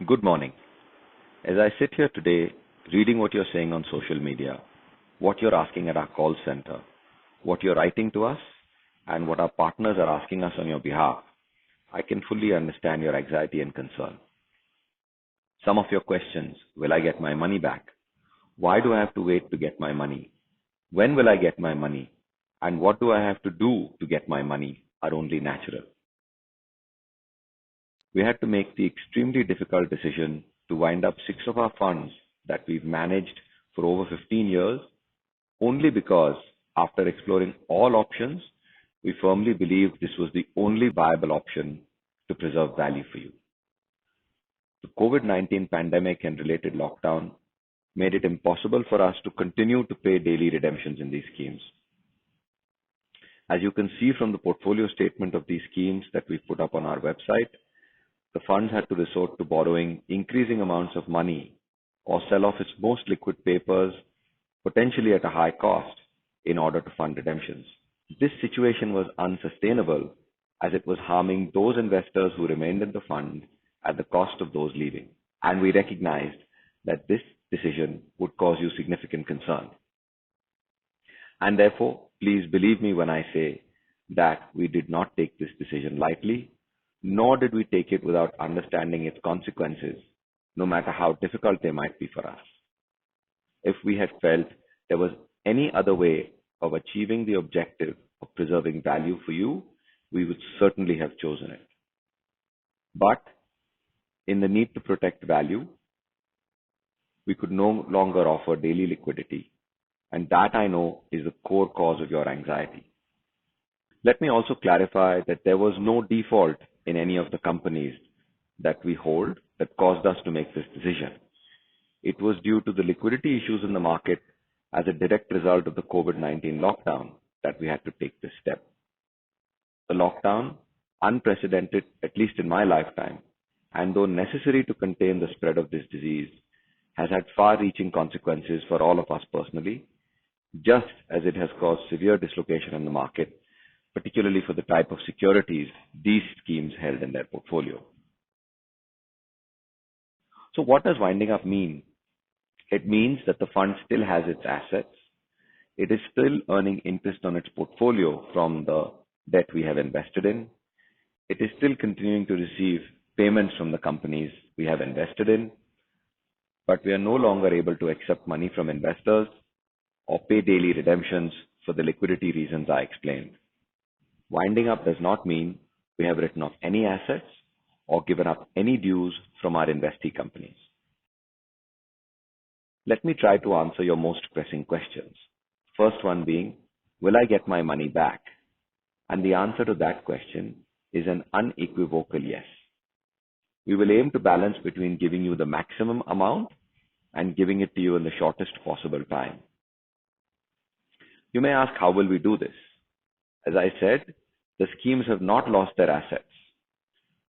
Good morning. As I sit here today, reading what you're saying on social media, what you're asking at our call center, what you're writing to us, and what our partners are asking us on your behalf, I can fully understand your anxiety and concern. Some of your questions: will I get my money back? Why do I have to wait to get my money? When will I get my money? And what do I have to do to get my money are only natural. We had to make the extremely difficult decision to wind up six of our funds that we've managed for over 15 years only because, after exploring all options, we firmly believed this was the only viable option to preserve value for you. The COVID-19 pandemic and related lockdown made it impossible for us to continue to pay daily redemptions in these schemes. As you can see from the portfolio statement of these schemes that we put up on our website, the funds had to resort to borrowing increasing amounts of money or sell off its most liquid papers, potentially at a high cost, in order to fund redemptions. This situation was unsustainable as it was harming those investors who remained in the fund at the cost of those leaving. And we recognized that this decision would cause you significant concern. And therefore, please believe me when I say that we did not take this decision lightly, nor did we take it without understanding its consequences, no matter how difficult they might be for us. If we had felt there was any other way of achieving the objective of preserving value for you, we would certainly have chosen it. But in the need to protect value, we could no longer offer daily liquidity, and that, I know, is the core cause of your anxiety. Let me also clarify that there was no default in any of the companies that we hold that caused us to make this decision. It was due to the liquidity issues in the market as a direct result of the COVID-19 lockdown that we had to take this step. The lockdown, unprecedented, at least in my lifetime, and though necessary to contain the spread of this disease, has had far-reaching consequences for all of us personally, just as it has caused severe dislocation in the market, particularly for the type of securities these schemes held in their portfolio. So what does winding up mean? It means that the fund still has its assets. It is still earning interest on its portfolio from the debt we have invested in. It is still continuing to receive payments from the companies we have invested in, but we are no longer able to accept money from investors or pay daily redemptions for the liquidity reasons I explained. Winding up does not mean we have written off any assets or given up any dues from our investee companies. Let me try to answer your most pressing questions. First one being, will I get my money back? And the answer to that question is an unequivocal yes. We will aim to balance between giving you the maximum amount and giving it to you in the shortest possible time. You may ask, how will we do this? As I said, the schemes have not lost their assets.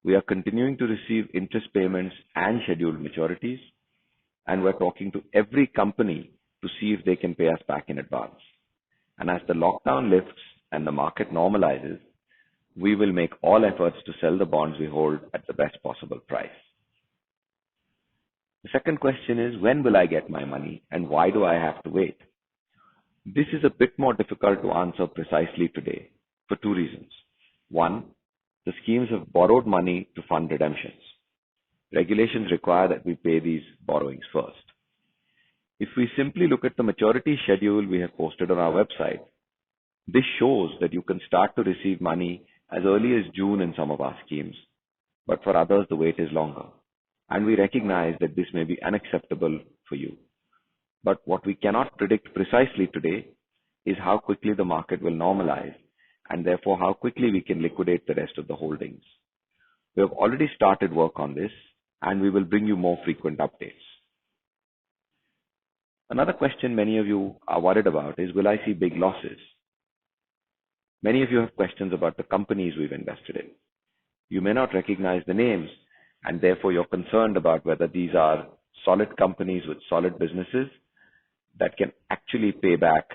We are continuing to receive interest payments and scheduled maturities, and we're talking to every company to see if they can pay us back in advance. And as the lockdown lifts and the market normalizes, we will make all efforts to sell the bonds we hold at the best possible price. The second question is, when will I get my money and why do I have to wait? This is a bit more difficult to answer precisely today for two reasons. One, the schemes have borrowed money to fund redemptions. Regulations require that we pay these borrowings first. If we simply look at the maturity schedule we have posted on our website, this shows that you can start to receive money as early as June in some of our schemes, but for others the wait is longer. And we recognize that this may be unacceptable for you. But what we cannot predict precisely today is how quickly the market will normalize and therefore how quickly we can liquidate the rest of the holdings. We have already started work on this and we will bring you more frequent updates. Another question many of you are worried about is, will I see big losses? Many of you have questions about the companies we've invested in. You may not recognize the names, and therefore you're concerned about whether these are solid companies with solid businesses that can actually pay back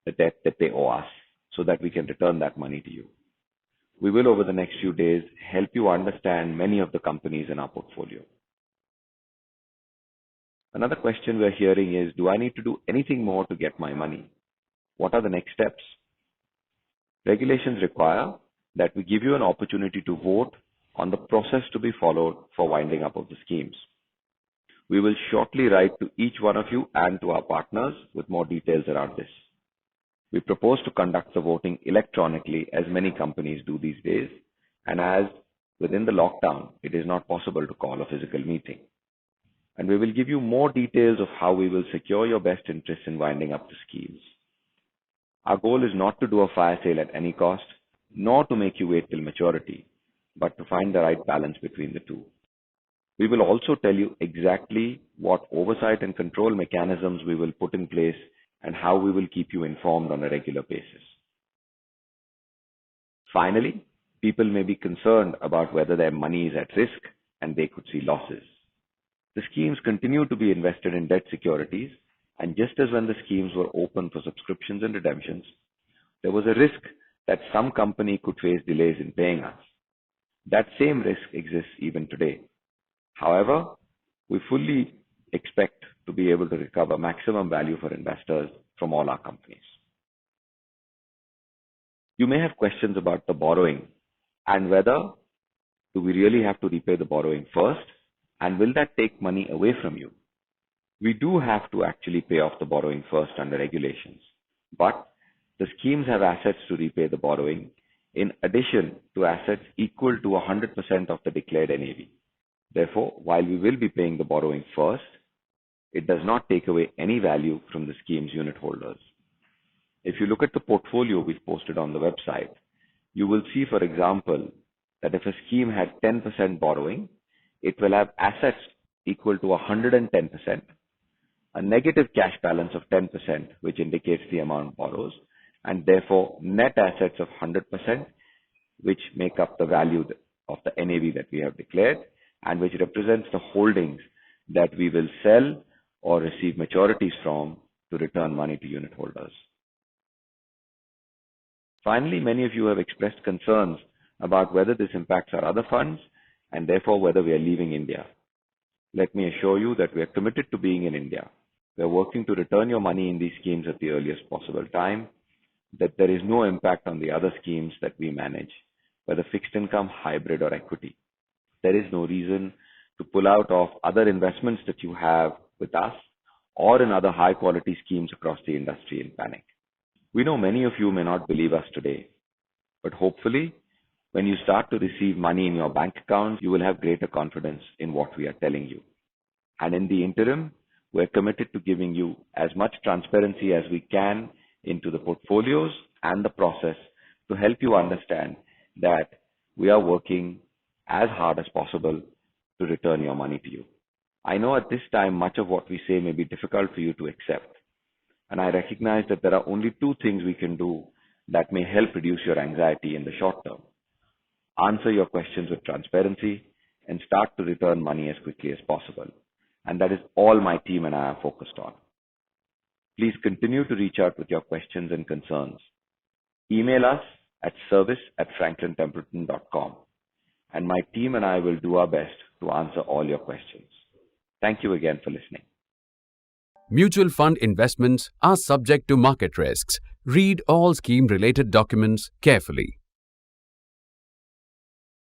the debt that they owe us so that we can return that money to you. We will, over the next few days, help you understand many of the companies in our portfolio. Another question we're hearing is, do I need to do anything more to get my money? What are the next steps? Regulations require that we give you an opportunity to vote on the process to be followed for winding up of the schemes. We will shortly write to each one of you and to our partners with more details around this. We propose to conduct the voting electronically as many companies do these days, and as within the lockdown, it is not possible to call a physical meeting. And we will give you more details of how we will secure your best interests in winding up the schemes. Our goal is not to do a fire sale at any cost, nor to make you wait till maturity, but to find the right balance between the two. We will also tell you exactly what oversight and control mechanisms we will put in place and how we will keep you informed on a regular basis. Finally, people may be concerned about whether their money is at risk and they could see losses. The schemes continue to be invested in debt securities, and just as when the schemes were open for subscriptions and redemptions, there was a risk that some company could face delays in paying us. That same risk exists even today. However, we fully expect to be able to recover maximum value for investors from all our companies. You may have questions about the borrowing and whether do we really have to repay the borrowing first, and will that take money away from you? We do have to actually pay off the borrowing first under regulations, but the schemes have assets to repay the borrowing in addition to assets equal to 100% of the declared NAV. Therefore, while we will be paying the borrowing first, it does not take away any value from the scheme's unit holders. If you look at the portfolio we've posted on the website, you will see, for example, that if a scheme had 10% borrowing, it will have assets equal to 110%, a negative cash balance of 10%, which indicates the amount borrows, and therefore net assets of 100%, which make up the value of the NAV that we have declared, and which represents the holdings that we will sell or receive maturities from to return money to unit holders. Finally, many of you have expressed concerns about whether this impacts our other funds and therefore whether we are leaving India. Let me assure you that we are committed to being in India. We are working to return your money in these schemes at the earliest possible time, that there is no impact on the other schemes that we manage, whether fixed income, hybrid or equity. There is no reason to pull out of other investments that you have with us or in other high quality schemes across the industry in panic. We know many of you may not believe us today, but hopefully when you start to receive money in your bank accounts, you will have greater confidence in what we are telling you. And in the interim, we're committed to giving you as much transparency as we can into the portfolios and the process to help you understand that we are working as hard as possible to return your money to you. I know at this time much of what we say may be difficult for you to accept, and I recognize that there are only two things we can do that may help reduce your anxiety in the short term. Answer your questions with transparency and start to return money as quickly as possible. And that is all my team and I are focused on. Please continue to reach out with your questions and concerns. Email us at service@franklintempleton.com, and my team and I will do our best to answer all your questions. Thank you again for listening. Mutual fund investments are subject to market risks. Read all scheme-related documents carefully.